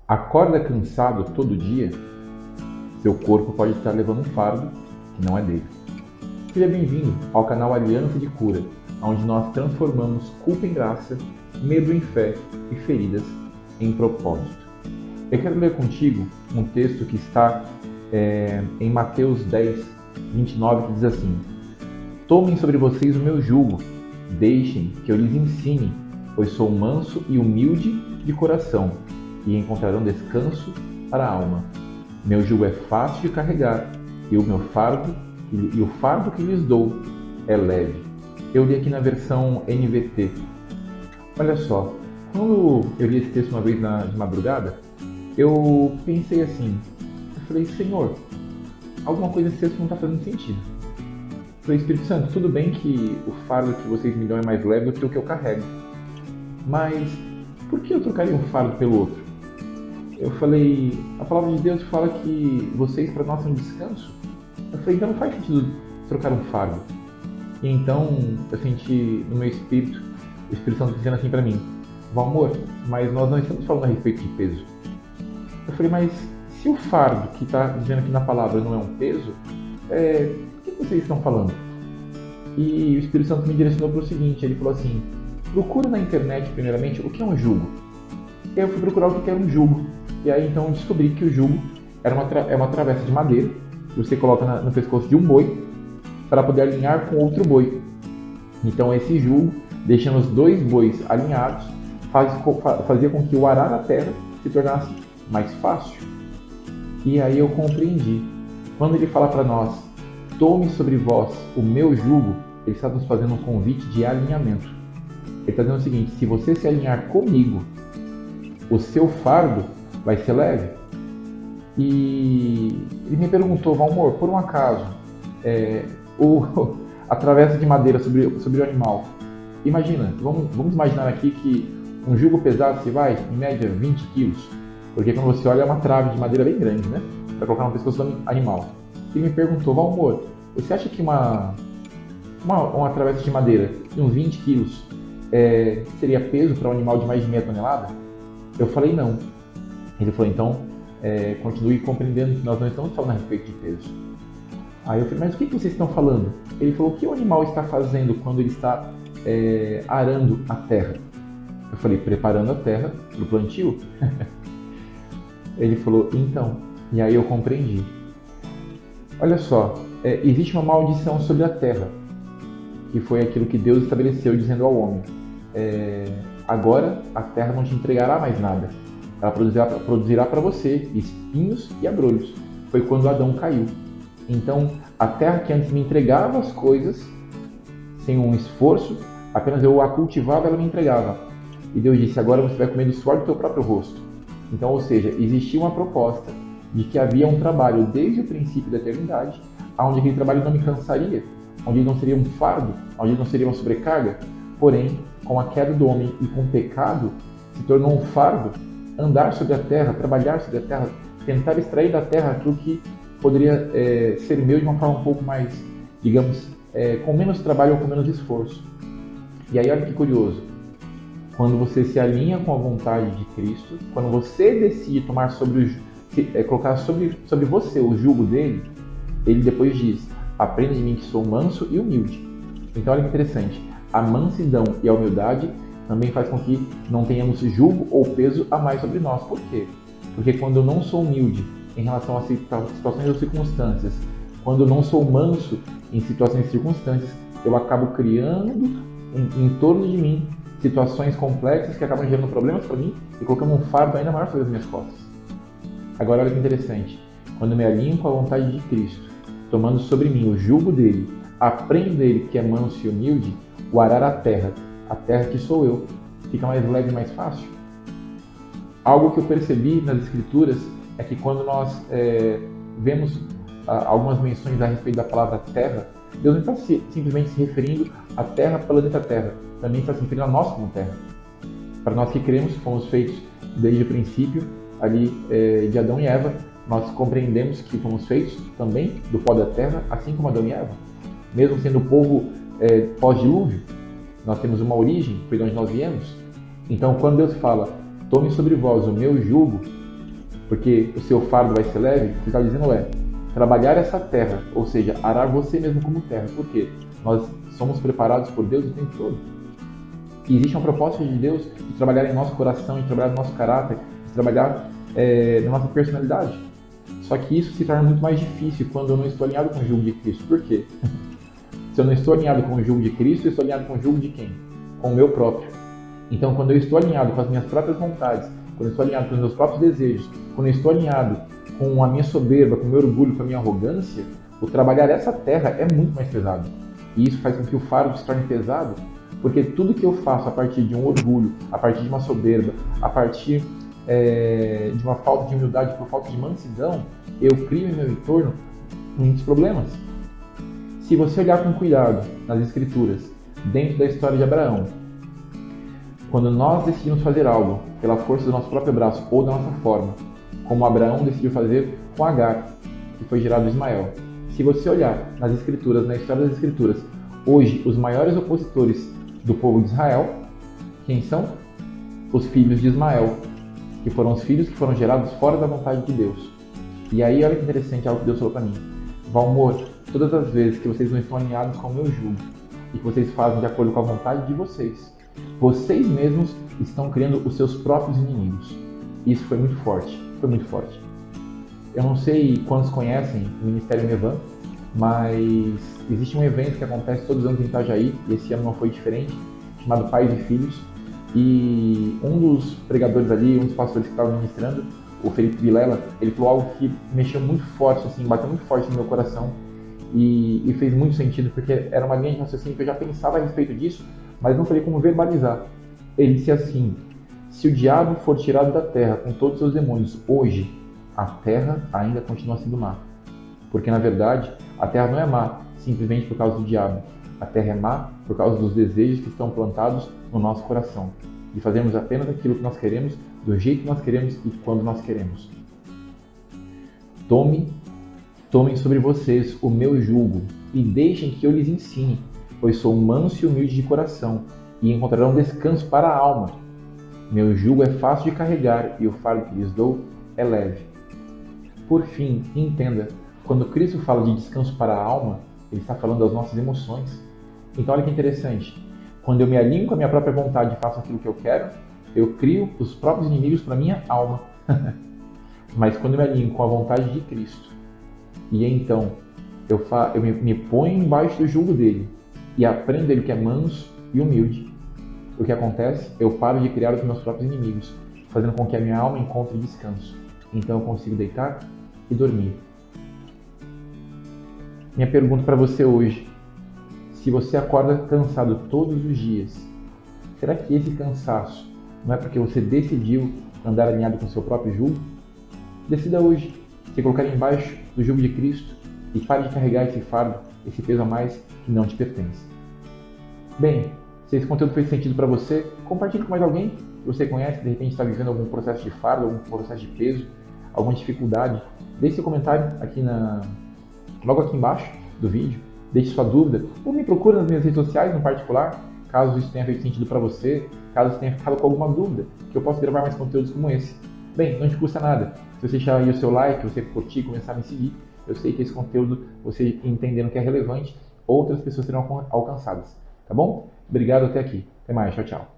Acorda cansado todo dia? Seu corpo pode estar levando um fardo que não é dele. Seja bem-vindo ao canal Aliança de Cura, onde nós transformamos culpa em graça, medo em fé e feridas em propósito. Eu quero ler contigo um texto que está em Mateus 10, 29, que diz assim: Tomem sobre vocês o meu jugo, deixem que eu lhes ensine, pois sou manso e humilde de coração, e encontrarão descanso para a alma. Meu jugo é fácil de carregar, e o fardo que lhes dou é leve. Eu li aqui na versão NVT. Olha só, quando eu li esse texto uma vez de madrugada, eu pensei assim, eu falei, Senhor, alguma coisa nesse texto não está fazendo sentido. Eu falei, Espírito Santo, tudo bem que o fardo que vocês me dão é mais leve do que o que eu carrego, mas por que eu trocaria um fardo pelo outro? Eu falei, a palavra de Deus fala que vocês para nós são descanso. Eu falei, então não faz sentido trocar um fardo. E então eu senti no meu espírito, o Espírito Santo dizendo assim para mim, Valmor, mas nós não estamos falando a respeito de peso. Eu falei, mas se o fardo que está dizendo aqui na palavra não é um peso, por que vocês estão falando? E o Espírito Santo me direcionou para o seguinte, ele falou assim, procura na internet primeiramente o que é um jugo. E aí eu fui procurar o que era um jugo. E aí então eu descobri que o jugo é uma travessa de madeira que você coloca no pescoço de um boi para poder alinhar com outro boi. Então esse jugo, deixando os dois bois alinhados, fazia com que o arar a terra se tornasse mais fácil. E aí eu compreendi. Quando ele fala para nós, tome sobre vós o meu jugo, ele está nos fazendo um convite de alinhamento. Ele está dizendo o seguinte, se você se alinhar comigo, o seu fardo vai ser leve. E ele me perguntou, Valmor, por um acaso, a travessa de madeira sobre o animal, imagina, vamos imaginar aqui que um jugo pesado se vai, em média, 20 quilos, porque quando você olha é uma trave de madeira bem grande, né? Para colocar no pescoço do animal. Ele me perguntou, Valmor, você acha que uma travessa de madeira de uns 20 quilos seria peso para um animal de mais de meia tonelada? Eu falei não. Ele falou, então, continue compreendendo que nós não estamos falando a respeito de peso. Aí eu falei, mas o que vocês estão falando? Ele falou, o que o animal está fazendo quando ele está arando a terra? Eu falei, preparando a terra para o plantio. Ele falou, então, e aí eu compreendi. Olha só, existe uma maldição sobre a terra, que foi aquilo que Deus estabeleceu dizendo ao homem. Agora a terra não te entregará mais nada. Ela produzirá para você espinhos e abrolhos. Foi quando Adão caiu. Então, a terra que antes me entregava as coisas, sem um esforço, apenas eu a cultivava, ela me entregava. E Deus disse, agora você vai comer do suor do teu próprio rosto. Então, ou seja, existia uma proposta de que havia um trabalho desde o princípio da eternidade, onde aquele trabalho não me cansaria, onde ele não seria um fardo, onde ele não seria uma sobrecarga. Porém, com a queda do homem e com o pecado, se tornou um fardo andar sobre a terra, trabalhar sobre a terra, tentar extrair da terra aquilo que poderia ser meu de uma forma um pouco mais, digamos, com menos trabalho ou com menos esforço. E aí olha que curioso, quando você se alinha com a vontade de Cristo, quando você decide tomar colocar sobre você o jugo dele, ele depois diz, aprenda de mim que sou manso e humilde. Então olha que interessante, a mansidão e a humildade também faz com que não tenhamos jugo ou peso a mais sobre nós. Por quê? Porque quando eu não sou humilde em relação a situações ou circunstâncias, quando eu não sou manso em situações e circunstâncias, eu acabo criando em torno de mim situações complexas que acabam gerando problemas para mim e colocando um fardo ainda maior sobre as minhas costas. Agora olha que interessante, quando eu me alinho com a vontade de Cristo, tomando sobre mim o jugo dele, aprendo dele que é manso e humilde, o arar a terra que sou eu, fica mais leve e mais fácil. Algo que eu percebi nas Escrituras é que quando nós vemos algumas menções a respeito da palavra terra, Deus não está simplesmente se referindo à terra, planeta Terra, também está se referindo a nós como terra. Para nós que cremos, fomos feitos desde o princípio, ali de Adão e Eva, nós compreendemos que fomos feitos também do pó da terra, assim como Adão e Eva. Mesmo sendo o povo pós-dilúvio, nós temos uma origem, foi de onde nós viemos. Então, quando Deus fala, tome sobre vós o meu jugo, porque o seu fardo vai ser leve, o que está dizendo é trabalhar essa terra, ou seja, arar você mesmo como terra. Por quê? Nós somos preparados por Deus o tempo todo. E existe um propósito de Deus de trabalhar em nosso coração, de trabalhar no nosso caráter, de trabalhar na nossa personalidade. Só que isso se torna muito mais difícil quando eu não estou alinhado com o jugo de Cristo. Por quê? Se eu não estou alinhado com o jugo de Cristo, eu estou alinhado com o jugo de quem? Com o meu próprio. Então, quando eu estou alinhado com as minhas próprias vontades, quando eu estou alinhado com os meus próprios desejos, quando eu estou alinhado com a minha soberba, com o meu orgulho, com a minha arrogância, o trabalhar essa terra é muito mais pesado. E isso faz com que o fardo se torne pesado, porque tudo que eu faço a partir de um orgulho, a partir de uma soberba, a partir de uma falta de humildade, por falta de mansidão, eu crio em meu entorno muitos problemas. Se você olhar com cuidado nas Escrituras, dentro da história de Abraão, quando nós decidimos fazer algo pela força do nosso próprio braço ou da nossa forma, como Abraão decidiu fazer com Agar, que foi gerado Ismael. Se você olhar nas Escrituras, na história das Escrituras, hoje os maiores opositores do povo de Israel, quem são? Os filhos de Ismael, que foram os filhos que foram gerados fora da vontade de Deus. E aí olha que interessante algo que Deus falou para mim. Valmor, todas as vezes que vocês não estão alinhados com o meu jugo e que vocês fazem de acordo com a vontade de vocês, vocês mesmos estão criando os seus próprios inimigos. Isso foi muito forte, foi muito forte. Eu não sei quantos conhecem o Ministério Mevan, mas existe um evento que acontece todos os anos em Itajaí, e esse ano não foi diferente, chamado Pais e Filhos, e um dos pregadores ali, um dos pastores que estava ministrando, o Felipe Vilela, ele falou algo que mexeu muito forte, assim, bateu muito forte no meu coração, e fez muito sentido, porque era uma linha de raciocínio que eu já pensava a respeito disso, mas não sabia como verbalizar. Ele disse assim: se o diabo for tirado da terra com todos os seus demônios hoje, a terra ainda continua sendo má. Porque na verdade, a terra não é má simplesmente por causa do diabo. A terra é má por causa dos desejos que estão plantados no nosso coração. E fazemos apenas aquilo que nós queremos, do jeito que nós queremos e quando nós queremos. Tomem sobre vocês o meu jugo e deixem que eu lhes ensine, pois sou manso e humilde de coração, e encontrarão descanso para a alma. Meu jugo é fácil de carregar e o fardo que lhes dou é leve. Por fim, entenda, quando Cristo fala de descanso para a alma, ele está falando das nossas emoções. Então olha que interessante, quando eu me alinho com a minha própria vontade e faço aquilo que eu quero, eu crio os próprios inimigos para a minha alma. Mas quando eu me alinho com a vontade de Cristo, e então eu me ponho embaixo do jugo dele, e aprendo dele que é manso e humilde, o que acontece? Eu paro de criar os meus próprios inimigos, fazendo com que a minha alma encontre descanso. Então eu consigo deitar e dormir. Minha pergunta para você hoje: se você acorda cansado todos os dias, será que esse cansaço não é porque você decidiu andar alinhado com o seu próprio jugo? Decida hoje se colocar embaixo do jugo de Cristo e pare de carregar esse fardo, esse peso a mais que não te pertence. Bem, se esse conteúdo fez sentido para você, compartilhe com mais alguém que você conhece, de repente está vivendo algum processo de fardo, algum processo de peso, alguma dificuldade. Deixe seu comentário aqui logo aqui embaixo do vídeo, deixe sua dúvida, ou me procure nas minhas redes sociais no particular, caso isso tenha feito sentido para você, caso você tenha ficado com alguma dúvida, que eu possa gravar mais conteúdos como esse. Bem, não te custa nada. Se você deixar aí o seu like, você curtir, começar a me seguir, eu sei que esse conteúdo, você entendendo que é relevante, outras pessoas serão alcançadas. Tá bom? Obrigado até aqui. Até mais. Tchau, tchau.